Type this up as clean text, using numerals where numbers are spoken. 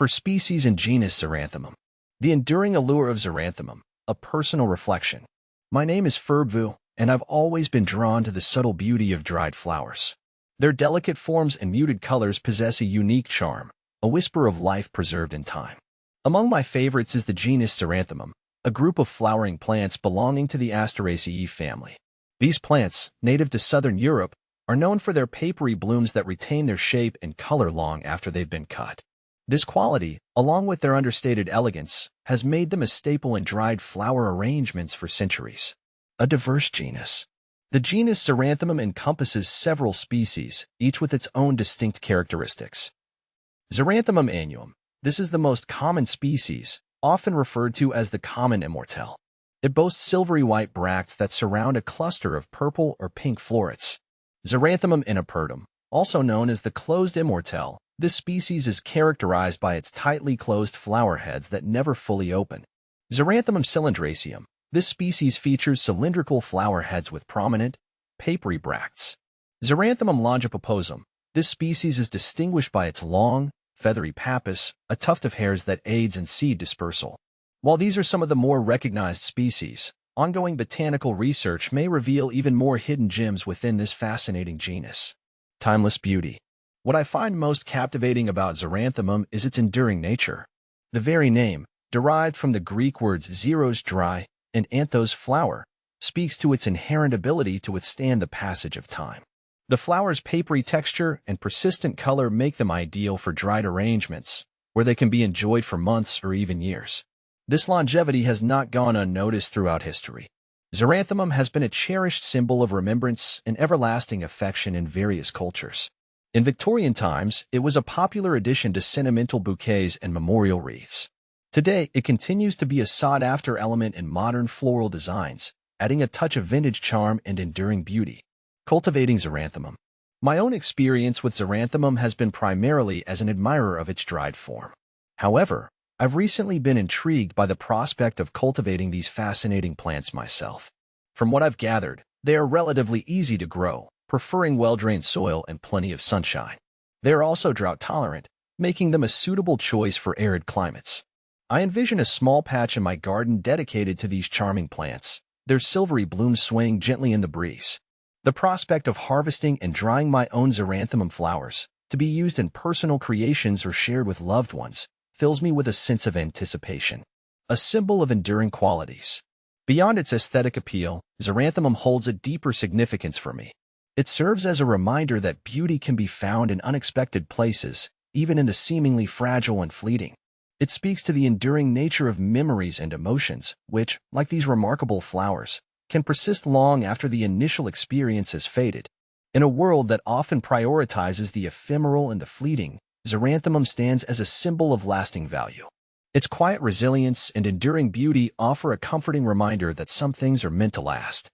For species in genus Xeranthemum. The enduring allure of Xeranthemum, a personal reflection. My name is Ferbvu, and I've always been drawn to the subtle beauty of dried flowers. Their delicate forms and muted colors possess a unique charm, a whisper of life preserved in time. Among my favorites is the genus Xeranthemum, a group of flowering plants belonging to the Asteraceae family. These plants, native to southern Europe, are known for their papery blooms that retain their shape and color long after they've been cut. This quality, along with their understated elegance, has made them a staple in dried flower arrangements for centuries. A diverse genus. The genus Xeranthemum encompasses several species, each with its own distinct characteristics. Xeranthemum annuum. This is the most common species, often referred to as the common immortelle. It boasts silvery white bracts that surround a cluster of purple or pink florets. Xeranthemum inapurtum, also known as the closed immortelle. This species is characterized by its tightly closed flower heads that never fully open. Xeranthemum cylindricaceum. This species features cylindrical flower heads with prominent, papery bracts. Xeranthemum longipoposum. This species is distinguished by its long, feathery pappus, a tuft of hairs that aids in seed dispersal. While these are some of the more recognized species, ongoing botanical research may reveal even more hidden gems within this fascinating genus. Timeless beauty. What I find most captivating about Xeranthemum is its enduring nature. The very name, derived from the Greek words xeros dry and anthos flower, speaks to its inherent ability to withstand the passage of time. The flower's papery texture and persistent color make them ideal for dried arrangements, where they can be enjoyed for months or even years. This longevity has not gone unnoticed throughout history. Xeranthemum has been a cherished symbol of remembrance and everlasting affection in various cultures. In Victorian times, it was a popular addition to sentimental bouquets and memorial wreaths. Today, it continues to be a sought-after element in modern floral designs, adding a touch of vintage charm and enduring beauty. Cultivating Xeranthemum. My own experience with Xeranthemum has been primarily as an admirer of its dried form. However, I've recently been intrigued by the prospect of cultivating these fascinating plants myself. From what I've gathered, they are relatively easy to grow, preferring well-drained soil and plenty of sunshine. They are also drought-tolerant, making them a suitable choice for arid climates. I envision a small patch in my garden dedicated to these charming plants, their silvery blooms swaying gently in the breeze. The prospect of harvesting and drying my own Xeranthemum flowers, to be used in personal creations or shared with loved ones, fills me with a sense of anticipation. A symbol of enduring qualities. Beyond its aesthetic appeal, Xeranthemum holds a deeper significance for me. It serves as a reminder that beauty can be found in unexpected places, even in the seemingly fragile and fleeting. It speaks to the enduring nature of memories and emotions, which, like these remarkable flowers, can persist long after the initial experience has faded. In a world that often prioritizes the ephemeral and the fleeting, Xeranthemum stands as a symbol of lasting value. Its quiet resilience and enduring beauty offer a comforting reminder that some things are meant to last.